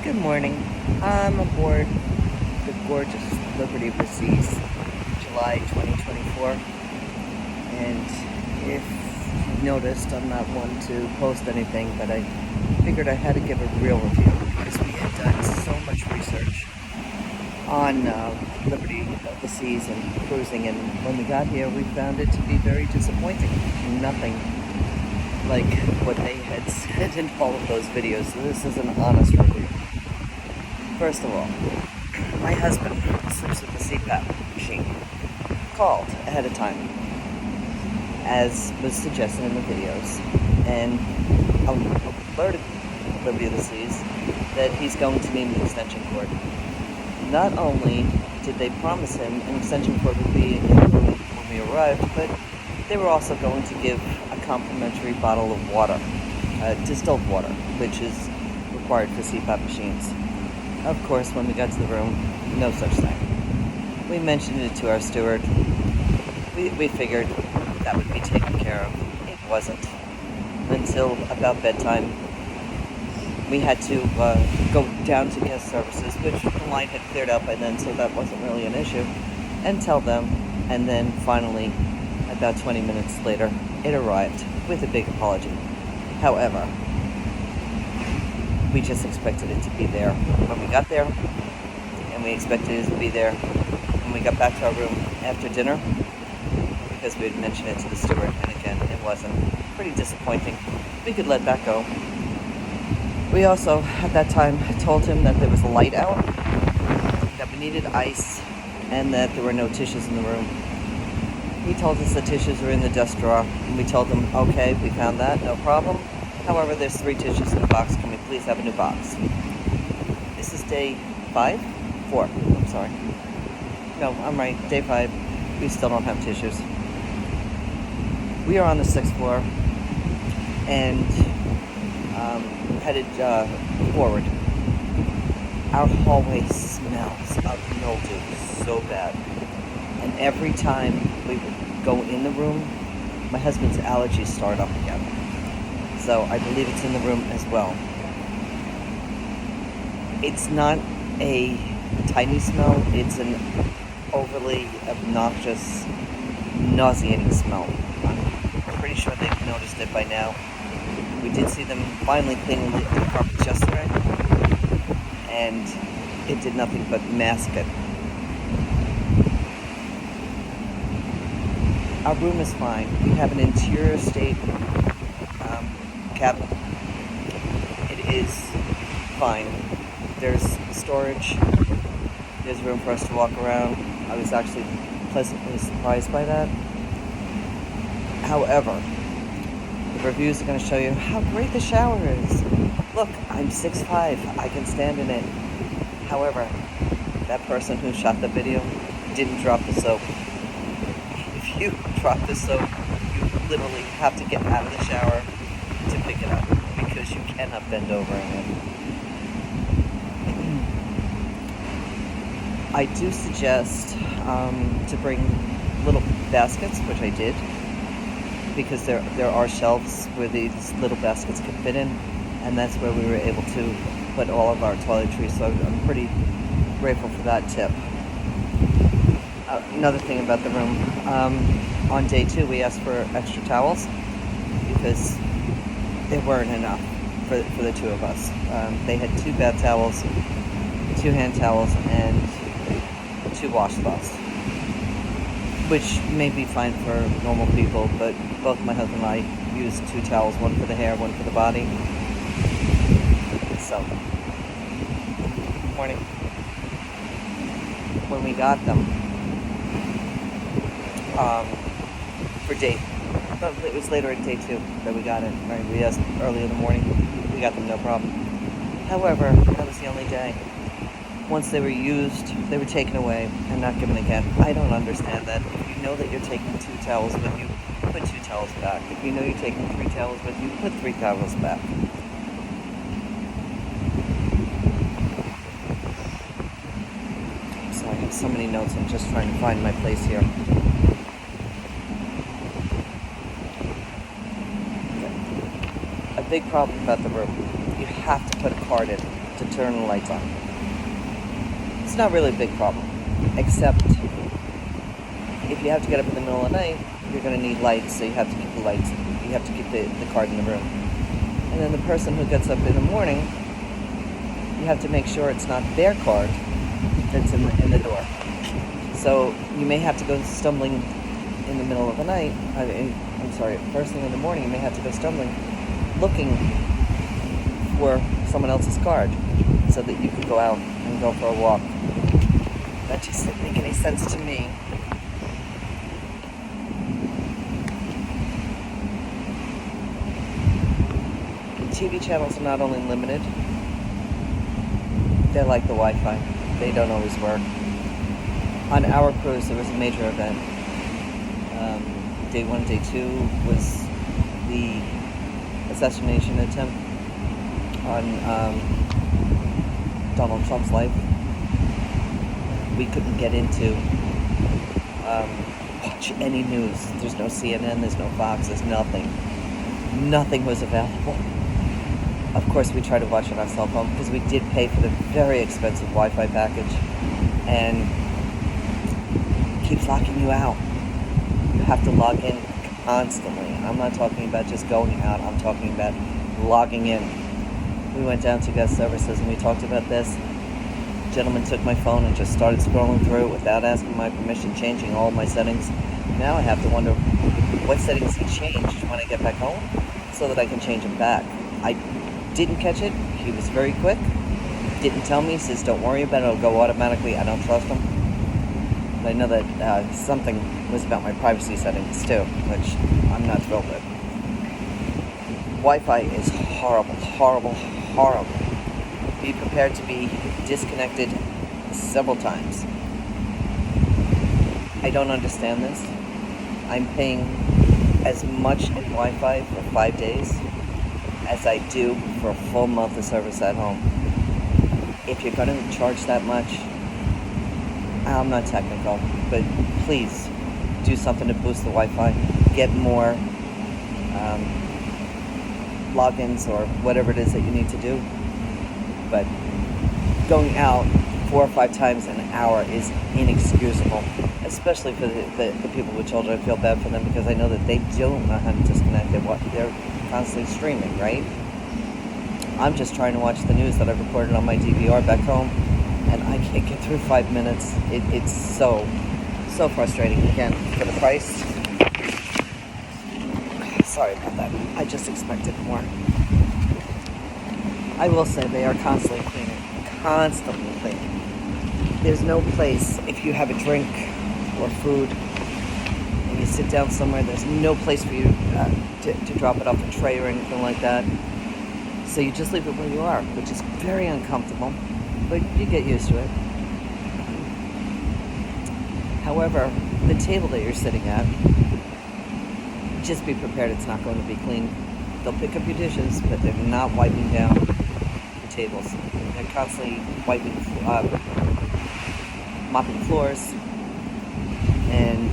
Good morning. I'm aboard the gorgeous Liberty of the Seas, July 2024. And if you've noticed, I'm not one to post anything, but I figured I had to give a real review because we had done so much research on Liberty of the Seas and cruising. And when we got here, we found it to be very disappointing. Nothing like what they had said in all of those videos. So this is an honest review. First of all, my husband sleeps with the CPAP machine. Called ahead of time, as was suggested in the videos, and alerted Liberty of the Seas that he's going to need an extension cord. Not only did they promise him an extension cord would be in the room when we arrived, but they were also going to give a complimentary bottle of water, distilled water, which is required for CPAP machines. Of course, when we got to the room, no such thing. We mentioned it to our steward. We figured that would be taken care of. It wasn't. Until about bedtime, we had to go down to guest services, which the line had cleared out by then, so that wasn't really an issue, and tell them. And then finally, about 20 minutes later, it arrived with a big apology. However, we just expected it to be there when we got there, and we expected it to be there when we got back to our room after dinner, because we had mentioned it to the steward, and again, it wasn't. Pretty disappointing. We could let that go. We also, at that time, told him that there was a light out, that we needed ice, and that there were no tissues in the room. He told us the tissues were in the desk drawer, and we told him, okay, we found that, no problem. However, there's 3 tissues in the box. Can we please have a new box? This is day 4. I'm sorry. No, I'm right. Day 5. We still don't have tissues. We are on the 6th floor and headed forward. Our hallway smells of mildew so bad. And every time we would go in the room, my husband's allergies start up again. So I believe it's in the room as well. It's not a tiny smell, it's an overly obnoxious, nauseating smell. I'm pretty sure they've noticed it by now. We did see them finally cleaning the carpets yesterday, and it did nothing but mask it. Our room is fine. We have an interior state cabinet. It is fine. There's storage. There's room for us to walk around. I was actually pleasantly surprised by that. However, the reviews are going to show you how great the shower is. Look, I'm 6'5". I can stand in it. However, that person who shot the video didn't drop the soap. If you drop the soap, you literally have to get out of the shower to pick it up, because you cannot bend over in it. I do suggest to bring little baskets, which I did, because there are shelves where these little baskets can fit in, and that's where we were able to put all of our toiletries, so I'm pretty grateful for that tip. Another thing about the room, on day 2 we asked for extra towels because there weren't enough for the 2 of us. They had 2 bath towels, 2 hand towels, and 2 washcloths, which may be fine for normal people, but both my husband and I used 2 towels, one for the hair, one for the body. So, morning. When we got them, for day, it was later in day 2 that we got it, right? We asked early in the morning, we got them no problem. However, that was the only day. Once they were used, they were taken away and not given again. I don't understand that. If you know that you're taking 2 towels with you, put 2 towels back. If you know you're taking 3 towels with you, put 3 towels back. So I have so many notes, I'm just trying to find my place here. A big problem about the room. You have to put a card in. to turn the lights on. It's not really a big problem, except if you have to get up in the middle of the night, you're going to need lights, so you have to keep the lights, you have to keep the card in the room. And then the person who gets up in the morning, you have to make sure it's not their card that's in the door. So you may have to go stumbling in the middle of the night, first thing in the morning, you may have to go stumbling, looking for someone else's card, so that you can go out and go for a walk. That just didn't make any sense to me. TV channels are not only limited, they're like the Wi-Fi. They don't always work. On our cruise, there was a major event. Day 1, day 2 was the assassination attempt on Donald Trump's life. We couldn't get into watch any news. There's no CNN, there's no Fox, there's nothing. Nothing was available. Of course, we try to watch on our cell phone because we did pay for the very expensive Wi-Fi package, and it keeps locking you out. You have to log in constantly. I'm not talking about just going out, I'm talking about logging in. We went down to guest services and we talked about this. The gentleman took my phone and just started scrolling through it without asking my permission, changing all my settings. Now I have to wonder what settings he changed when I get back home so that I can change them back. I didn't catch it. He was very quick. Didn't tell me. He says, don't worry about it. It'll go automatically. I don't trust him. But I know that something was about my privacy settings too, which I'm not thrilled with. Wi-Fi is horrible, horrible, horrible. Be prepared to be disconnected several times. I don't understand this. I'm paying as much in Wi-Fi for 5 days as I do for a full month of service at home. If you're going to charge that much, I'm not technical, but please do something to boost the Wi-Fi. Get more logins or whatever it is that you need to do. But going out 4 or 5 times an hour is inexcusable, especially for the people with children. I feel bad for them because I know that they don't know how to disconnect. They're constantly streaming, right? I'm just trying to watch the news that I've recorded on my DVR back home, and I can't get through 5 minutes. It's so frustrating. Again, for the price, sorry about that. I just expected more. I will say they are constantly cleaning. Constantly cleaning. There's no place, if you have a drink or food and you sit down somewhere, there's no place for you to drop it off a tray or anything like that. So you just leave it where you are, which is very uncomfortable, but you get used to it. However, the table that you're sitting at, just be prepared it's not going to be clean. They'll pick up your dishes, but they're not wiping down the tables. They're constantly wiping, mopping floors, and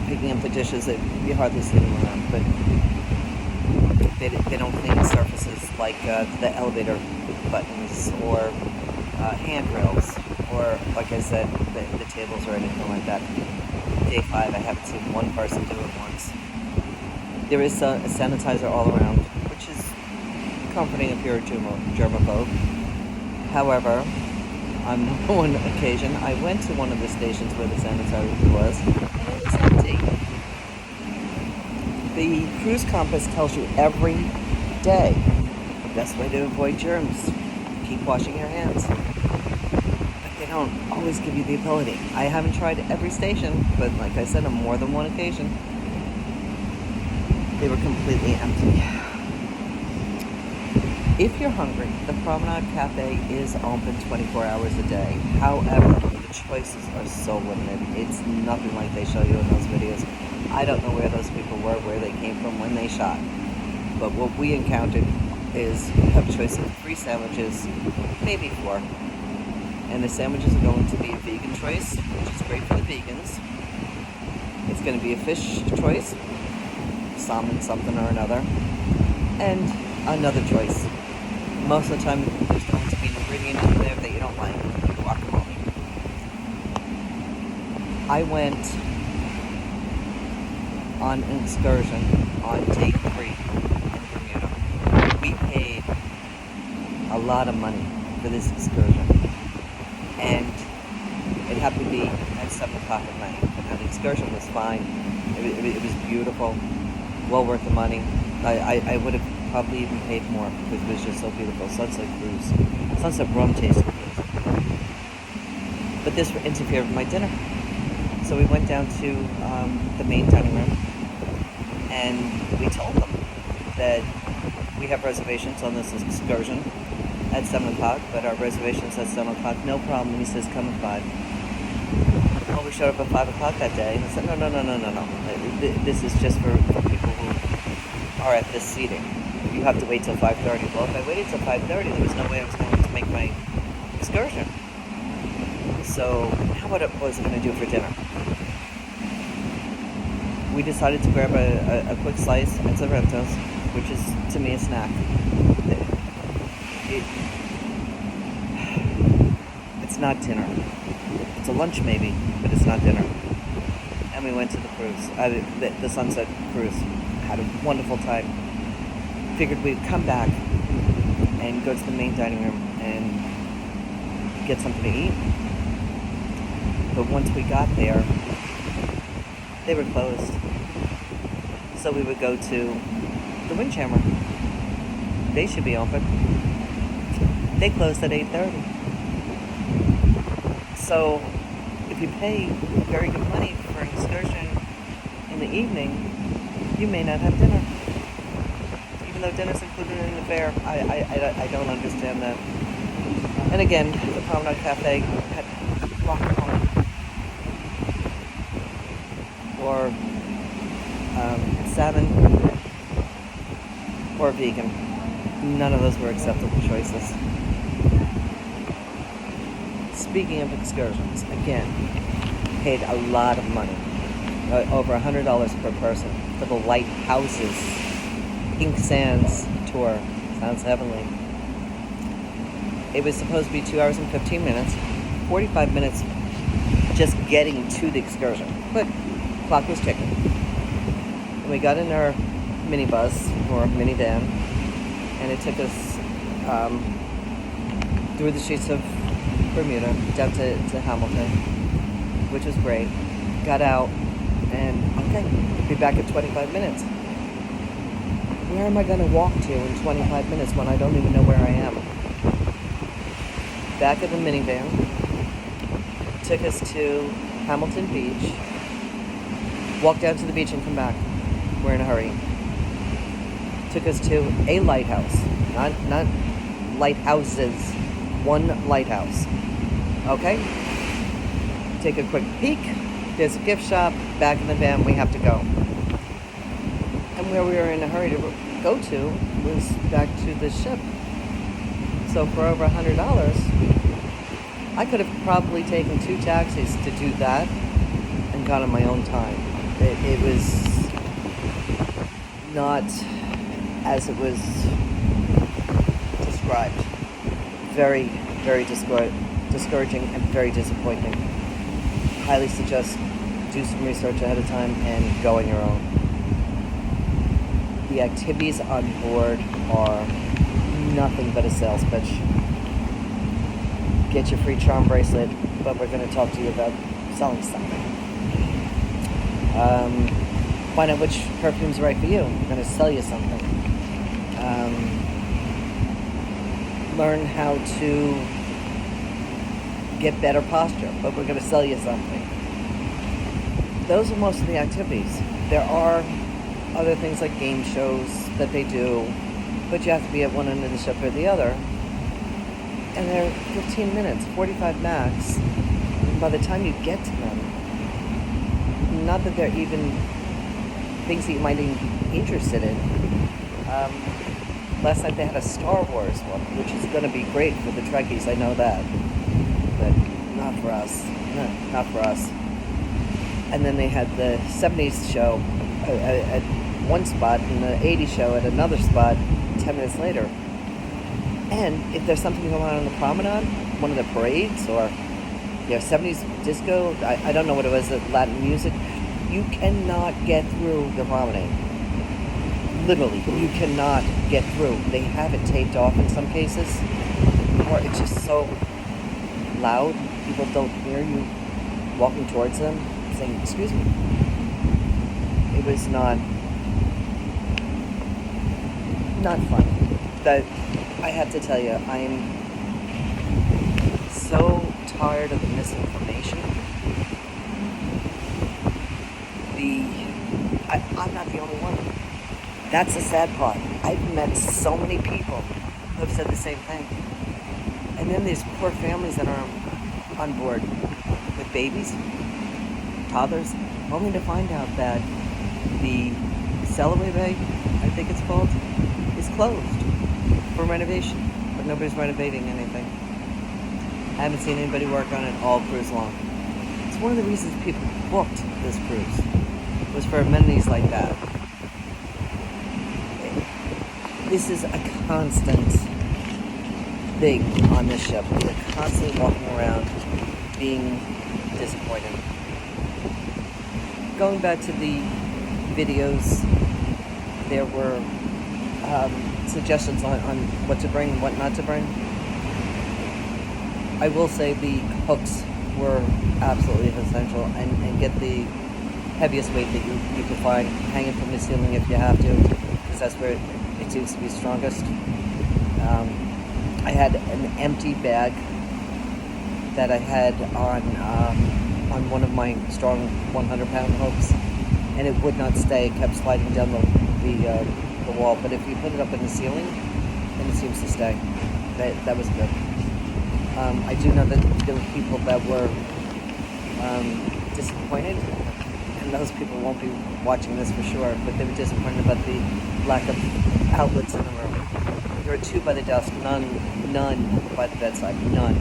picking up the dishes that you hardly see them around. But they don't clean surfaces like the elevator buttons or handrails, or like I said, the tables or anything like that. Day 5, I haven't seen one person do it once. There is a sanitizer all around, which is comforting if you're a germaphobe. However, on one occasion, I went to one of the stations where the sanitizer was, and it was empty. The Cruise Compass tells you every day the best way to avoid germs: keep washing your hands. But they don't always give you the ability. I haven't tried every station, but like I said, on more than one occasion, they were completely empty. If you're hungry, the Promenade Cafe is open 24 hours a day. However, the choices are so limited. It's nothing like they show you in those videos. I don't know where those people were, where they came from, when they shot. But what we encountered is you have a choice of 3 sandwiches, maybe 4. And the sandwiches are going to be a vegan choice, which is great for the vegans. It's going to be a fish choice, salmon something or another. And another choice. Most of the time, there's going to be an ingredient in there that you don't like. Guacamole. I went on an excursion on day 3 in Bermuda. We paid a lot of money for this excursion, and it happened to be at 7 o'clock at night. And the excursion was fine. It was beautiful, well worth the money. I would have probably even paid more because it was just so beautiful. Sunset cruise, sunset rum tasting cruise. But this interfered with my dinner. So we went down to the main dining room, and we told them that we have reservations on this excursion at 7 o'clock, but our reservation's at 7 o'clock. No problem. He says, come at 5. Well, we showed up at 5 o'clock that day, and I said, no. This is just for people who are at this seating. You have to wait till 5:30. Well, if I waited till 5:30, there was no way I was going to make my excursion. So, what was I going to do for dinner? We decided to grab a quick slice at Sorrento's, which is, to me, a snack. It's not dinner. It's a lunch maybe, but it's not dinner. And we went to the cruise, the Sunset Cruise. Had a wonderful time. Figured we'd come back and go to the main dining room and get something to eat. But once we got there, they were closed. So we would go to the Windjammer. They should be open. They closed at 8:30. So if you pay very good money for an excursion in the evening, you may not have dinner. Even though dinner's included in the fare, I don't understand that. And again, the Promenade Cafe had guacamole. Or salmon, or vegan. None of those were acceptable choices. Speaking of excursions, again, paid a lot of money, over $100 per person, for the Lighthouses Ink Sands tour. Sounds heavenly. It was supposed to be 2 hours and 15 minutes, 45 minutes just getting to the excursion, but clock was ticking. And we got in our minibus or minivan, and it took us through the streets of Bermuda down to Hamilton, which was great. Got out, and okay, we'll be back in 25 minutes. Where am I going to walk to in 25 minutes when I don't even know where I am? Back in the minivan, took us to Hamilton Beach, walked down to the beach and come back. We're in a hurry. Took us to a lighthouse, not lighthouses, one lighthouse. Okay? Take a quick peek. There's a gift shop. Back in the van, we have to go. And where we were in a hurry to go to was back to the ship. So for over $100, I could have probably taken 2 taxis to do that and gone on my own time. It was not as it was described. Very, very discouraging and very disappointing. Highly suggest do some research ahead of time and go on your own. The activities on board are nothing but a sales pitch. Get your free charm bracelet, but we're going to talk to you about selling something. Find out which perfume's right for you. We're going to sell you something. Learn how to get better posture, but we're going to sell you something. Those are most of the activities. There are other things like game shows that they do, but you have to be at one end of the ship or the other. And they're 15 minutes, 45 max. And by the time you get to them, not that they're even things that you might even be interested in. Last night they had a Star Wars one, which is going to be great for the Trekkies, I know that. But not for us. Not for us. And then they had the 70s show, one spot and the 80s show at another spot 10 minutes later. And if there's something going on the promenade, one of the parades, or 70s disco, I don't know what it was, Latin music, you cannot get through the promenade. Literally, you cannot get through. They have it taped off in some cases, or it's just so loud, people don't hear you walking towards them, saying, "Excuse me." It was not fun. That I have to tell you, I am so tired of the misinformation. I'm not the only one. That's the sad part. I've met so many people who have said the same thing. And then there's poor families that are on board with babies, toddlers, only to find out that the Sellaway Bay, I think it's called, is closed for renovation, but nobody's renovating anything. I haven't seen anybody work on it all cruise long. It's one of the reasons people booked this cruise, was for amenities like that. This is a constant thing on this ship. We're constantly walking around being disappointed. Going back to the videos, there were suggestions on what to bring and what not to bring. I will say the hooks were absolutely essential, and get the heaviest weight that you can find, hang it from the ceiling if you have to, because that's where it seems to be strongest. I had an empty bag that I had on one of my strong 100-pound hooks, and it would not stay. It kept sliding down the wall. But if you put it up in the ceiling, then it seems to stay. That was good. I do know that there were people that were disappointed, and those people won't be watching this for sure, but they were disappointed about the lack of outlets in the room. There were 2 by the desk, none by the bedside, none.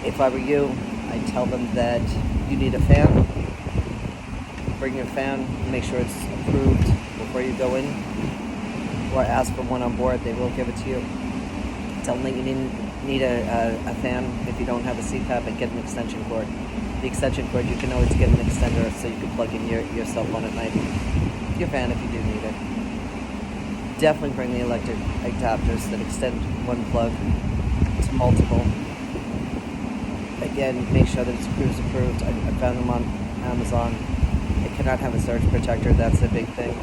If I were you, I'd tell them that you need a fan. Bring your fan, make sure it's approved before you go in, or ask for one on board. They will give it to you. Tell them that you need a fan if you don't have a CPAP, and get an extension cord. The extension cord, you can always get an extender so you can plug in your cell phone at night. Your fan if you do need it. Definitely bring the electric adapters that extend one plug to multiple. Again, make sure that it's cruise approved. I found them on Amazon. It cannot have a surge protector, that's a big thing.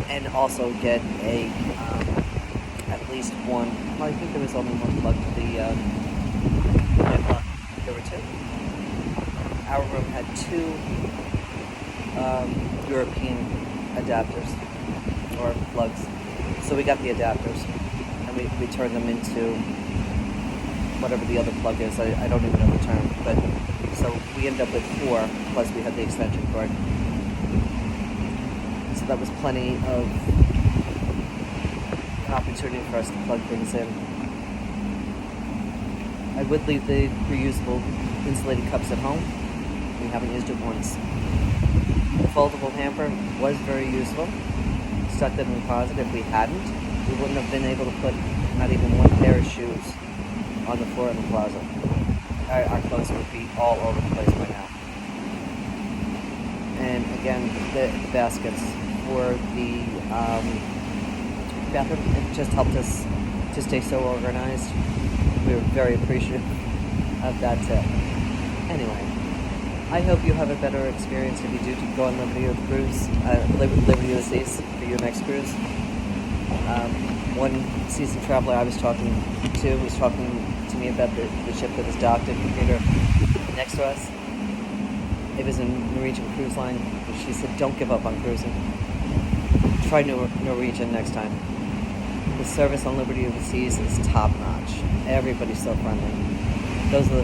And also get at least one. Well, I think there was only one plug to the plug. There were 2. Our room had 2 European adapters or plugs, so we got the adapters and we turned them into whatever the other plug is. I don't even know the term, but so we ended up with 4, plus we had the extension cord. So that was plenty of an opportunity for us to plug things in. I would leave the reusable insulated cups at home. We haven't used it once. The foldable hamper was very useful. Stuck that in the closet. If we hadn't, we wouldn't have been able to put not even one pair of shoes on the floor in the closet. Our clothes would be all over the place by now. And again, the baskets for the bathroom, it just helped us to stay so organized. We were very appreciative of that tip. Anyway, I hope you have a better experience if you do go on Liberty of the Cruise, Liberty of the Seas for your next cruise. One seasoned traveler I was talking to was talking to me about the ship that was docked at the theater next to us. It was a Norwegian cruise line. She said, "Don't give up on cruising. Try Norwegian next time." The service on Liberty of the Seas is top notch. Everybody's so friendly. Those are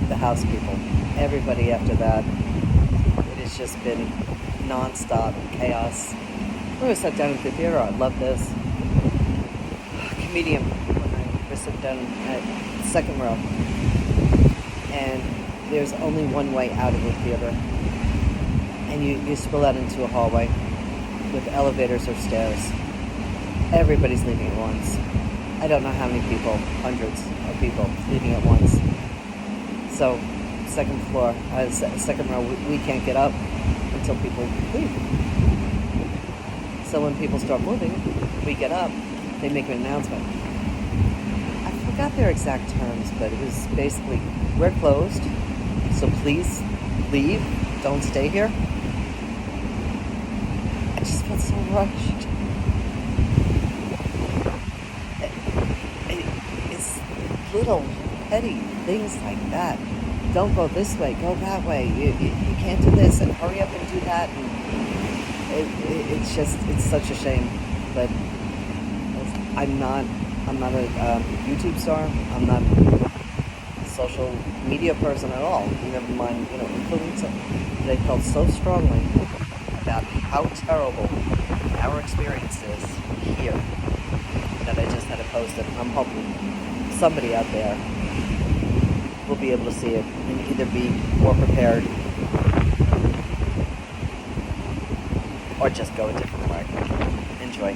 the house people. Everybody after that, it has just been non-stop chaos. We were sat down at the theater. I love this. Comedian. We're sitting down at the second row, and there's only one way out of the theater. and you spill out into a hallway with elevators or stairs. Everybody's leaving at once. I don't know how many people, hundreds of people leaving at once. So, second floor, second row, we can't get up until people leave. So when people start moving, we get up, they make an announcement. I forgot their exact terms, but it was basically, we're closed, so please leave, don't stay here. I just felt so rushed. It's little petty things like that. Don't go this way, go that way. You can't do this, and hurry up and do that. And it's such a shame. But I'm not a YouTube star. I'm not a social media person at all. Never mind, influencer. But I felt so strongly about how terrible our experience is here that I just had to post it. I'm hoping somebody out there will be able to see it and either be more prepared or just go a different way. Enjoy.